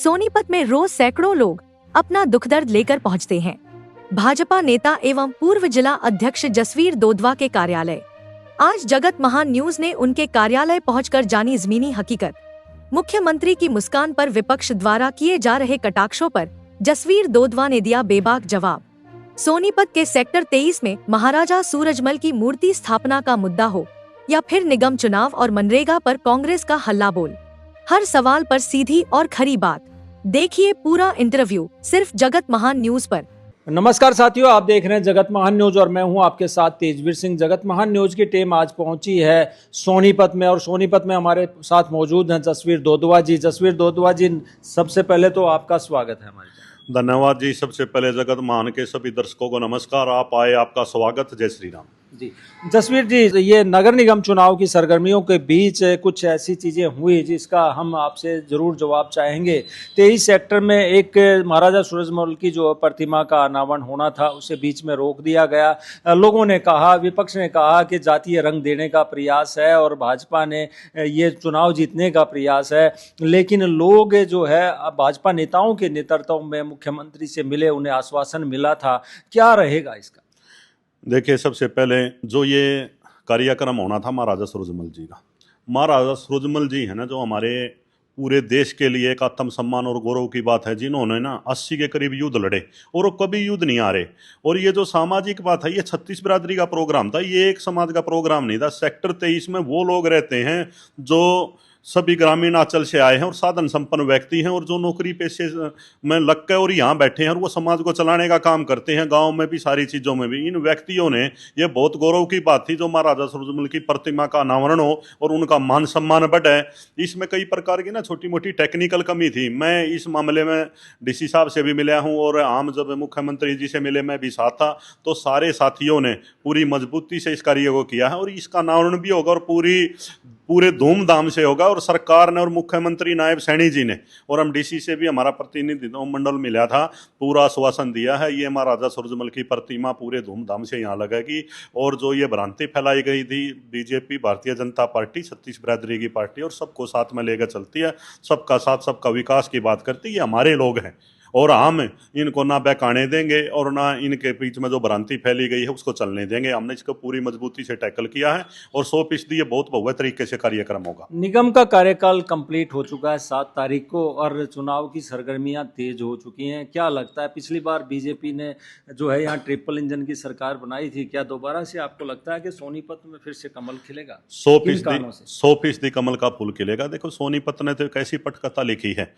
सोनीपत में रोज सैकड़ों लोग अपना दुख दर्द लेकर पहुंचते हैं। भाजपा नेता एवं पूर्व जिला अध्यक्ष जसवीर दोदवा के कार्यालय। आज जगत महान न्यूज ने उनके कार्यालय पहुंचकर जानी ज़मीनी हकीकत। मुख्यमंत्री की मुस्कान पर विपक्ष द्वारा किए जा रहे कटाक्षों पर जसवीर दोदवा ने दिया बेबाक जवाब। सोनीपत के सेक्टर 23 में महाराजा सूरजमल की मूर्ति स्थापना का मुद्दा हो या फिर निगम चुनाव और मनरेगा पर कांग्रेस का हल्ला बोल, हर सवाल पर सीधी और खरी बात। देखिए पूरा इंटरव्यू सिर्फ जगत महान न्यूज पर। नमस्कार साथियों, आप देख रहे हैं जगत महान न्यूज और मैं हूं आपके साथ तेजवीर सिंह। जगत महान न्यूज की टीम आज पहुंची है सोनीपत में और सोनीपत में हमारे साथ मौजूद हैं जसवीर दोदवा जी। जसवीर दोदवा जी, सबसे पहले तो आपका स्वागत है हमारे। धन्यवाद जी। सबसे पहले जगत महान के सभी दर्शकों को नमस्कार। आप आए, आपका स्वागत। जय श्री राम जी। जसवीर जी, ये नगर निगम चुनाव की सरगर्मियों के बीच कुछ ऐसी चीज़ें हुई जिसका हम आपसे ज़रूर जवाब चाहेंगे। 23 सेक्टर में एक महाराजा सूरजमल की जो प्रतिमा का अनावरण होना था उसे बीच में रोक दिया गया। लोगों ने कहा, विपक्ष ने कहा कि जातीय रंग देने का प्रयास है और भाजपा ने ये चुनाव जीतने का प्रयास है। लेकिन लोग जो है भाजपा नेताओं के नेतृत्व में मुख्यमंत्री से मिले, उन्हें आश्वासन मिला था। क्या रहेगा इसका? देखिए, सबसे पहले जो ये कार्यक्रम होना था महाराजा सूरजमल जी का, महाराजा सूरजमल जी है ना, जो हमारे पूरे देश के लिए एक आत्म सम्मान और गौरव की बात है, जिन्होंने ना 80 के करीब युद्ध लड़े और वो कभी युद्ध नहीं आ रहे। और ये जो सामाजिक बात है, ये 36 बिरादरी का प्रोग्राम था, ये एक समाज का प्रोग्राम नहीं था। सेक्टर 23 में वो लोग रहते हैं जो सभी ग्रामीण अंचल से आए हैं और साधन संपन्न व्यक्ति हैं और जो नौकरी पेशे में लग के और यहाँ बैठे हैं और वो समाज को चलाने का काम करते हैं, गांव में भी, सारी चीज़ों में भी। इन व्यक्तियों ने, ये बहुत गौरव की बात थी जो महाराजा सूरजमल की प्रतिमा का अनावरण हो और उनका मान सम्मान बढ़े। इसमें कई प्रकार की ना छोटी मोटी टेक्निकल कमी थी। मैं इस मामले में डीसी साहब से भी मिला हूँ और आम जब मुख्यमंत्री जी से मिले, मैं भी साथ था, तो सारे साथियों ने पूरी मजबूती से इस कार्य को किया है और इसका अनावरण भी होगा और पूरे धूमधाम से होगा। और सरकार ने और मुख्यमंत्री नायब सैनी जी ने और हम डीसी से भी, हमारा प्रतिनिधि मंडल मिला था, पूरा आश्वासन दिया है ये महाराजा सूरजमल की प्रतिमा पूरे धूमधाम से यहाँ लगेगी। और जो ये भ्रांति फैलाई गई थी, बीजेपी भारतीय जनता पार्टी 36 बिरादरी की पार्टी और सबको साथ में लेकर चलती है, सबका साथ सबका विकास की बात करती है, ये हमारे लोग हैं और हम इनको ना बहकाने देंगे और ना इनके बीच में जो भ्रांति फैली गई है उसको चलने देंगे। हमने इसको पूरी मजबूती से टैकल किया है और 100% ये बहुत भव्य तरीके से कार्यक्रम होगा। निगम का कार्यकाल कंप्लीट हो चुका है 7 तारीख को और चुनाव की सरगर्मियां तेज हो चुकी हैं। क्या लगता है, पिछली बार बीजेपी ने जो है यहाँ ट्रिपल इंजन की सरकार बनाई थी, क्या दोबारा से आपको लगता है कि सोनीपत में फिर से कमल खिलेगा? 100% कमल का फूल खिलेगा। देखो, सोनीपत ने तो एक ऐसी पटकथा लिखी है,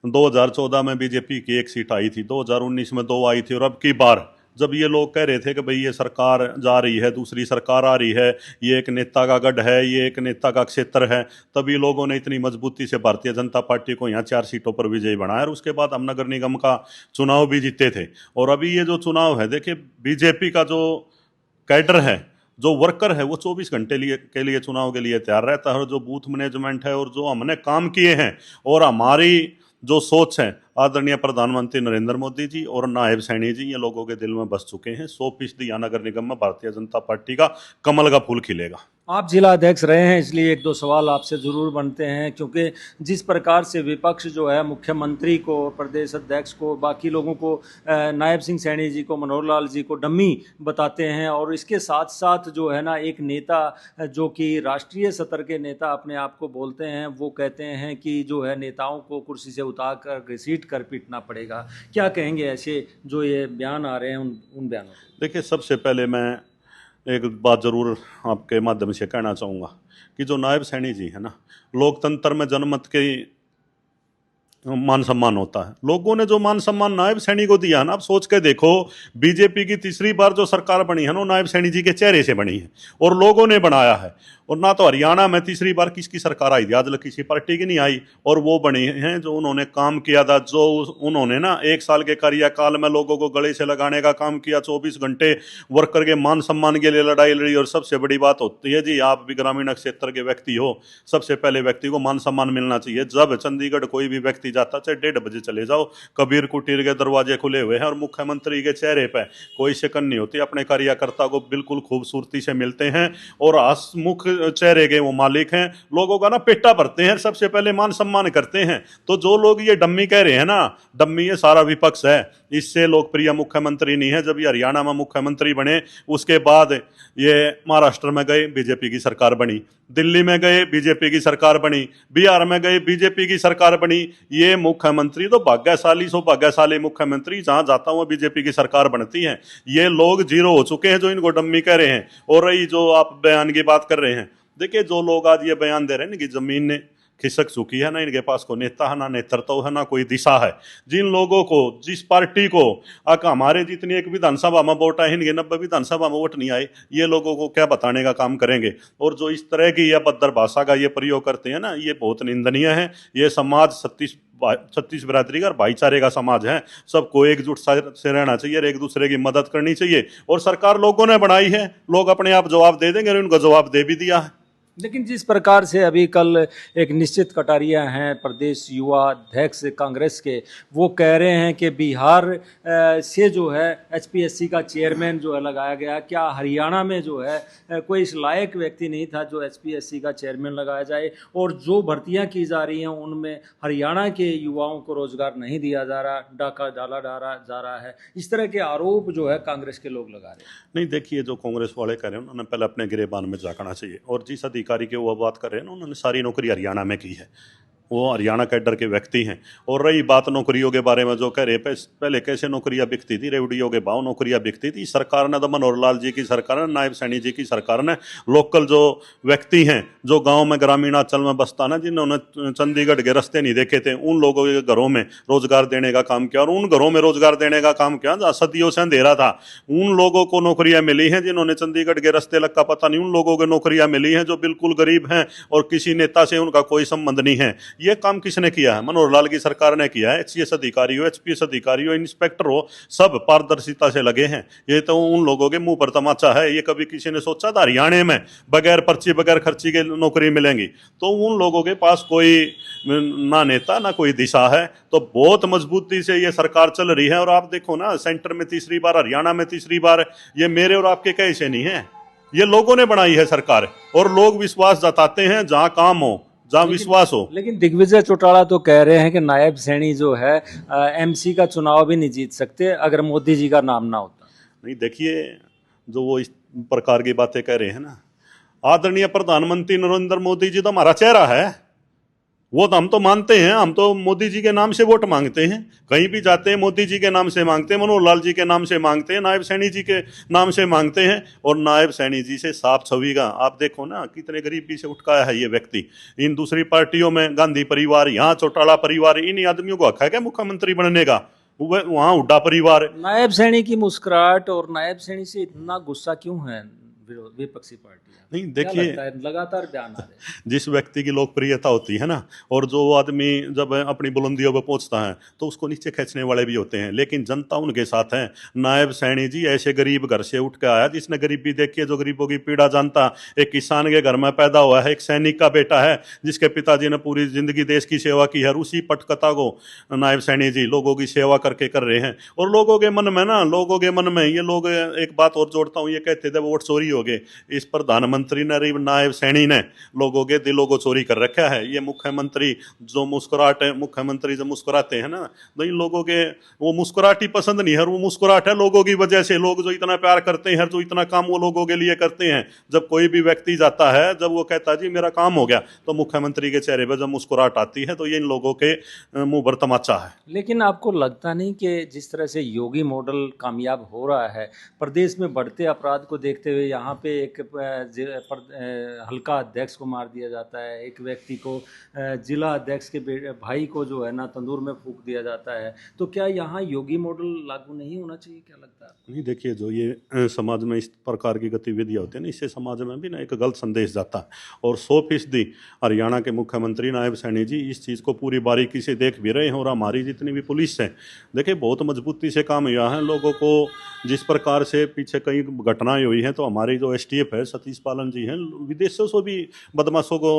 2014 में बीजेपी की 1 सीट आई थी, 2019 में 2 आई थी और अब की बार जब ये लोग कह रहे थे कि भाई ये सरकार जा रही है, दूसरी सरकार आ रही है, ये एक नेता का गढ़ है, ये एक नेता का क्षेत्र है, तभी लोगों ने इतनी मजबूती से भारतीय जनता पार्टी को यहाँ 4 सीटों पर विजयी बनाया और उसके बाद हम नगर निगम का चुनाव भी जीते थे। और अभी ये जो चुनाव है, देखिए बीजेपी का जो कैडर है, जो वर्कर है, वो 24 घंटे के लिए चुनाव के लिए तैयार रहता है और जो बूथ मैनेजमेंट है और जो हमने काम किए हैं और हमारी जो सोच है, आदरणीय प्रधानमंत्री नरेंद्र मोदी जी और नायब सैनी जी, ये लोगों के दिल में बस चुके हैं। 100% नगर निगम में भारतीय जनता पार्टी का कमल का फूल खिलेगा। आप जिला अध्यक्ष रहे हैं, इसलिए 1-2 सवाल आपसे ज़रूर बनते हैं, क्योंकि जिस प्रकार से विपक्ष जो है मुख्यमंत्री को, प्रदेश अध्यक्ष को, बाकी लोगों को, नायब सिंह सैनी जी को, मनोहर लाल जी को डम्मी बताते हैं और इसके साथ साथ जो है ना एक नेता जो कि राष्ट्रीय स्तर के नेता अपने आप को बोलते हैं, वो कहते हैं कि जो है नेताओं को कुर्सी से उतार कर घसीट कर पीटना पड़ेगा। क्या कहेंगे ऐसे जो ये बयान आ रहे हैं उन बयानों को? देखिए, सबसे पहले मैं एक बात जरूर आपके माध्यम से कहना चाहूँगा कि जो नायब सैनी जी है ना, लोकतंत्र में जनमत के मान सम्मान होता है। लोगों ने जो मान सम्मान नायब सैनी को दिया ना, आप सोच के देखो, बीजेपी की तीसरी बार जो सरकार बनी है ना, नायब सैनी जी के चेहरे से बनी है और लोगों ने बनाया है। और ना तो हरियाणा में तीसरी बार किसकी सरकार आई थी, आज तक किसी पार्टी की नहीं आई, और वो बनी हैं जो उन्होंने काम किया था, जो उन्होंने ना 1 साल के कार्यकाल में लोगों को गले से लगाने का काम किया, 24 घंटे वर्कर के मान सम्मान के लिए लड़ाई लड़ी। और सबसे बड़ी बात होती है जी, आप भी ग्रामीण क्षेत्र के व्यक्ति हो, सबसे पहले व्यक्ति को मान सम्मान मिलना चाहिए। जब चंडीगढ़ कोई भी व्यक्ति जाता, चाहे 1:30 बजे चले जाओ, कबीर कुटीर के दरवाजे खुले हुए हैं और मुख्यमंत्री के चेहरे पर कोई शिकन नहीं होती, अपने कार्यकर्ता को बिल्कुल खूबसूरती से मिलते हैं और हंसमुख चेहरे के वो मालिक हैं, लोगों का ना पेटा भरते हैं, सबसे पहले मान सम्मान करते हैं। तो जो लोग ये डम्मी कह रहे हैं ना, डम्मी ये सारा विपक्ष है, इससे लोकप्रिय मुख्यमंत्री नहीं है। जब ये हरियाणा में मुख्यमंत्री बने उसके बाद ये महाराष्ट्र में गए, बीजेपी की सरकार बनी, दिल्ली में गए, बीजेपी की सरकार बनी, बिहार में गए, बीजेपी की सरकार बनी। ये मुख्यमंत्री तो भाग्यशाली सो भाग्यशाली मुख्यमंत्री, जहां जाता हूं बीजेपी की सरकार बनती है। ये लोग जीरो हो चुके हैं जो इनको डम्मी कह रहे हैं। और रही जो आप बयान की बात कर रहे हैं, देखिए जो लोग आज ये बयान दे रहे हैं कि जमीन ने खिसक चुकी है ना, इनके पास कोई नेता है ना नेतृत्व है ना कोई दिशा है। जिन लोगों को, जिस पार्टी को हमारे जितनी एक विधानसभा में वोट आए, इनके 90 विधानसभा में वोट नहीं आए, ये लोगों को क्या बताने का काम करेंगे। और जो इस तरह की या बदतर भाषा का ये प्रयोग करते हैं ना, ये बहुत निंदनीय है। ये समाज 36 बिरादरी का और भाईचारे का समाज है, सबको एकजुट से रहना चाहिए और एक दूसरे की मदद करनी चाहिए। और सरकार लोगों ने बनाई है, लोग अपने आप जवाब दे देंगे और उनको जवाब दे भी दिया है। लेकिन जिस प्रकार से अभी कल एक निश्चित कटारिया हैं प्रदेश युवा अध्यक्ष कांग्रेस के, वो कह रहे हैं कि बिहार से जो है एचपीएससी का चेयरमैन जो है लगाया गया, क्या हरियाणा में जो है कोई इस लायक व्यक्ति नहीं था जो एचपीएससी का चेयरमैन लगाया जाए, और जो भर्तियां की जा रही हैं उनमें हरियाणा के युवाओं को रोजगार नहीं दिया जा रहा, डाका डाला जा रहा है। इस तरह के आरोप जो है कांग्रेस के लोग लगा रहे हैं। नहीं, देखिए जो कांग्रेस वाले कह रहे हैं उन्होंने पहले अपने गिरेबान में झांकना चाहिए। और जिस अधिकारी की वो बात कर रहे हैं ना, उन्होंने सारी नौकरी हरियाणा में की है, वो हरियाणा कैडर के व्यक्ति हैं। और रही बात नौकरियों के बारे में जो कह रहे, पहले कैसे नौकरियां बिकती थी, रेवड़ियों के भाव नौकरियां बिकती थी। सरकार ने तो मनोहर लाल जी की सरकार ने, नायब सैनी जी की सरकार ने लोकल जो व्यक्ति हैं जो गांव में ग्रामीणांचल में बसता ना, जिन्होंने चंडीगढ़ के रास्ते नहीं देखे थे, उन लोगों के घरों में रोजगार देने का काम किया। और उन घरों में रोजगार देने का काम किया जहाँ सदियों से अंधेरा था, उन लोगों को नौकरियां मिली हैं जिन्होंने चंडीगढ़ के रास्ते लग का पता नहीं, उन लोगों को नौकरियां मिली हैं जो बिल्कुल गरीब हैं और किसी नेता से उनका कोई संबंध नहीं है। ये काम किसने किया है? मनोहर लाल की सरकार ने किया है। एचसीएस अधिकारी हो, एचपीएस अधिकारी हो, इंस्पेक्टर हो, सब पारदर्शिता से लगे हैं। ये तो उन लोगों के मुंह पर तमाचा है। ये कभी किसी ने सोचा था हरियाणा में बगैर पर्ची बगैर खर्ची के नौकरी मिलेंगी? तो उन लोगों के पास कोई ना नेता ना कोई दिशा है। तो बहुत मजबूती से ये सरकार चल रही है। और आप देखो ना, सेंटर में तीसरी बार, हरियाणा में तीसरी बार, ये मेरे और आपके कैसे नहीं है, ये लोगों ने बनाई है सरकार। और लोग विश्वास जताते हैं जहां काम हो, जहां विश्वास हो। लेकिन दिग्विजय चौटाला तो कह रहे हैं कि नायब सैनी जो है एमसी का चुनाव भी नहीं जीत सकते अगर मोदी जी का नाम ना होता। नहीं, देखिए जो वो इस प्रकार की बातें कह रहे हैं ना, आदरणीय प्रधानमंत्री नरेंद्र मोदी जी तो हमारा चेहरा है, वो तो हम तो मानते हैं। हम तो मोदी जी के नाम से वोट मांगते हैं, कहीं भी जाते हैं मोदी जी के नाम से मांगते हैं, मनोहर लाल जी के नाम से मांगते हैं, नायब सैनी जी के नाम से मांगते हैं। और नायब सैनी जी से साफ छवि का आप देखो ना, कितने गरीबी से उठ का है ये व्यक्ति। इन दूसरी पार्टियों में गांधी परिवार, यहाँ चौटाला परिवार, इन आदमियों को हक है क्या मुख्यमंत्री बनने का? वहाँ हुड्डा परिवार। नायब सैनी की मुस्कुराहट और नायब सैनी से इतना गुस्सा क्यों है विपक्षी पार्टी? नहीं, देखिए लगातार बयान आ रहे हैं। जिस व्यक्ति की लोकप्रियता होती है ना, और जो आदमी जब अपनी बुलंदियों पर पहुंचता है तो उसको नीचे खींचने वाले भी होते हैं, लेकिन जनता उनके साथ है। नायब सैनी जी ऐसे गरीब घर से उठ के आया जिसने गरीबी देखी है, जो गरीबों की पीड़ा जानता। एक किसान के घर में पैदा हुआ है, एक सैनिक का बेटा है जिसके पिताजी ने पूरी जिंदगी देश की सेवा की है। उसी पटकथा को नायब सैनी जी लोगों की सेवा करके कर रहे हैं। और लोगों के मन में ना, लोगों के मन में ये लोग, एक बात और जोड़ता हूँ, ये कहते थे वोट चोरी हो गए। इस प्रधानमंत्री नायब सैनी ने लोगों के दिलों को चोरी कर रखा है। ये मुख्यमंत्री जो मुख्यमंत्री जो मुस्कुराते हैं ना, तो इन लोगों के वो मुस्कुराहट ही पसंद नहीं है। और वो मुस्कुराहट है लोगों की वजह से, लोग जो इतना प्यार करते हैं, जो इतना काम वो लोगों के लिए करते हैं। जब कोई भी व्यक्ति जाता है, जब वो कहता है जी मेरा काम हो गया, तो मुख्यमंत्री के चेहरे पर जब मुस्कुराहट आती है तो ये इन लोगों के मुंह पर तमाचा है। लेकिन आपको लगता नहीं कि जिस तरह से योगी मॉडल कामयाब हो रहा है, प्रदेश में बढ़ते अपराध को देखते हुए यहाँ पे एक हल्का अध्यक्ष को मार दिया जाता है, एक व्यक्ति को, जिला अध्यक्ष के भाई को जो है ना तंदूर में फूंक दिया जाता है, तो क्या यहाँ योगी मॉडल लागू नहीं होना चाहिए? क्या लगता है? नहीं, देखिए जो ये समाज में इस प्रकार की गतिविधियां होती है ना, इससे समाज में भी ना एक गलत संदेश जाता है। और 100% हरियाणा के मुख्यमंत्री नायब सैनी जी इस चीज़ को पूरी बारीकी से देख भी रहे हैं। और हमारी जितनी भी पुलिस है, देखिए बहुत मजबूती से काम हुआ है। लोगों को जिस प्रकार से पीछे कई घटनाएं हुई हैं, तो हमारी हमारी जो एसटीएफ है सतीश पालन जी हैं, विदेशों से भी बदमाशों को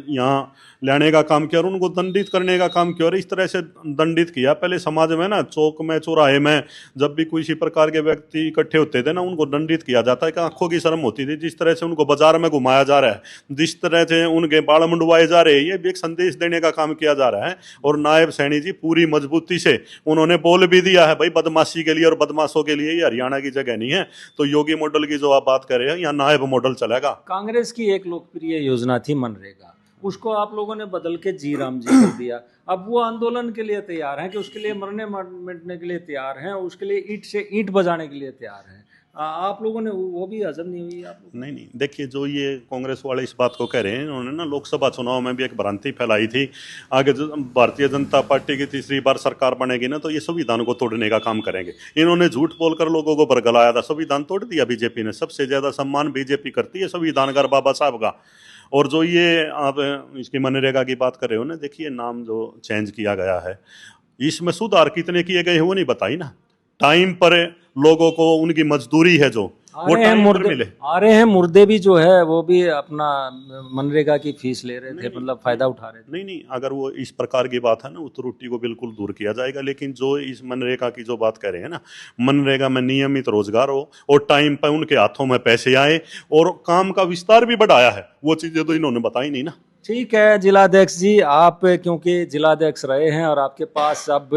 यहाँ लाने का काम किया और उनको दंडित करने का काम किया और इस तरह से दंडित किया। पहले समाज में ना चौक में चौराहे में जब भी किसी प्रकार के व्यक्ति इकट्ठे होते थे ना उनको दंडित किया जाता है कि आंखों की शर्म होती थी। जिस तरह से उनको बाजार में घुमाया जा रहा है, जिस तरह से उनके बाल मुंडवाए जा रहे हैं, ये भी एक संदेश देने का काम किया जा रहा है। और नायब सैनी जी पूरी मजबूती से उन्होंने बोल भी दिया है भाई बदमाशी के लिए और बदमाशों के लिए ये हरियाणा की जगह नहीं है। तो योगी मॉडल की जो आप बात कर रहे हैं यहाँ नायब मॉडल चलेगा। कांग्रेस की एक लोकप्रिय योजना थी मनरेगा, उसको आप लोगों ने बदल के जी राम जी कर दिया। अब वो आंदोलन के लिए तैयार हैं कि उसके लिए मरने मिटने के लिए तैयार हैं, उसके लिए ईंट से ईंट बजाने के लिए तैयार हैं। आप लोगों ने वो भी हजम नहीं हुई आप लोगों? नहीं, देखिए जो ये कांग्रेस वाले इस बात को कह रहे हैं, इन्होंने ना लोकसभा चुनाव में भी एक भ्रांति फैलाई थी। आगे जो भारतीय जनता पार्टी की तीसरी बार सरकार बनेगी ना तो ये संविधान को तोड़ने का काम करेंगे। इन्होंने झूठ बोलकर लोगों को बरगलाया था, संविधान तोड़ दिया बीजेपी ने। सबसे ज्यादा सम्मान बीजेपी करती है संविधानकार बाबा साहब का। और जो ये आप इसकी मनरेगा की बात कर रहे हो ना, देखिए नाम जो चेंज किया गया है इसमें सुधार कितने किए गए हैं वो नहीं बताई ना। टाइम पर लोगों को उनकी मजदूरी है जो वो टाइम पर मिले। आ रहे हैं मुर्दे भी जो है वो भी अपना मनरेगा की फीस ले रहे थे, मतलब फायदा उठा रहे थे। नहीं, अगर वो इस प्रकार की बात है ना, वो त्रुटि को बिल्कुल दूर किया जाएगा। लेकिन जो इस मनरेगा की जो बात कर रहे हैं ना, मनरेगा में नियमित रोजगार हो और टाइम पर उनके हाथों में पैसे आए और काम का विस्तार भी बढ़ाया है, वो चीजें तो इन्होंने बताई नहीं ना। ठीक है जिलाध्यक्ष जी, आप क्योंकि जिलाध्यक्ष रहे हैं और आपके पास अब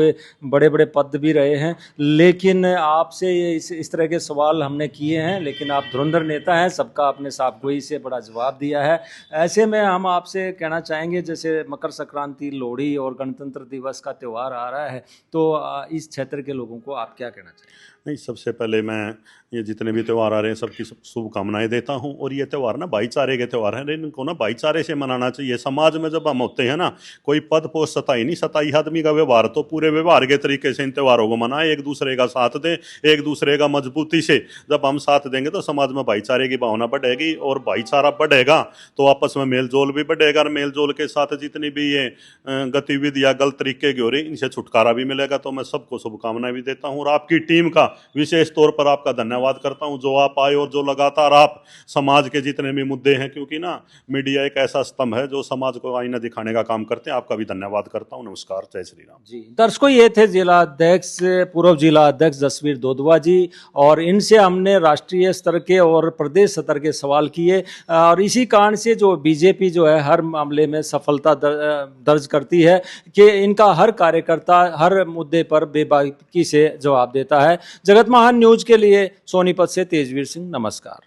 बड़े बड़े पद भी रहे हैं, लेकिन आपसे इस तरह के सवाल हमने किए हैं, लेकिन आप धुरंधर नेता हैं, सबका अपने साफ गोई से बड़ा जवाब दिया है। ऐसे में हम आपसे कहना चाहेंगे, जैसे मकर संक्रांति, लोहड़ी और गणतंत्र दिवस का त्यौहार आ रहा है, तो इस क्षेत्र के लोगों को आप क्या कहना चाहेंगे? नहीं, सबसे पहले मैं ये जितने भी त्यौहार आ रहे हैं सबकी शुभकामनाएं देता हूं। और ये त्यौहार ना भाईचारे के त्यौहार हैं, इनको ना भाईचारे से मनाना चाहिए। समाज में जब हम होते हैं ना, कोई पद पोस्ट सताई नहीं, सताई आदमी का व्यवहार, तो पूरे व्यवहार के तरीके से इन त्योहारों को मनाएं, एक दूसरे का साथ दें, एक दूसरे का मजबूती से जब हम साथ देंगे तो समाज में भाईचारे की भावना बढ़ेगी और भाईचारा बढ़ेगा तो आपस में मेल जोल भी बढ़ेगा। और मेल जोल के साथ जितनी भी ये गतिविधियाँ गलत तरीके की हो रही, इनसे छुटकारा भी मिलेगा। तो मैं सबको शुभकामनाएं भी देता हूँ और आपकी टीम का विशेष तौर पर आपका धन्यवाद करता हूं जो आप आए और जो लगातार आप समाज के जितने भी मुद्दे हैं, क्योंकि ना मीडिया एक ऐसा स्तंभ है जो समाज को आईना दिखाने का काम करते हैं। आपका भी धन्यवाद करता हूं। नमस्कार, जय श्री राम जी। दर्शकों, ये थे जिलाध्यक्ष, पूर्व जिलाध्यक्ष जसवीर दोदवा जी, और इनसे हमने राष्ट्रीय स्तर के और प्रदेश स्तर के सवाल किए। और इसी कारण से जो बीजेपी जो है हर मामले में सफलता दर्ज करती है कि इनका हर कार्यकर्ता हर मुद्दे पर बेबाकी से जवाब देता है। जगत महान न्यूज के लिए सोनीपत से तेजवीर सिंह, नमस्कार।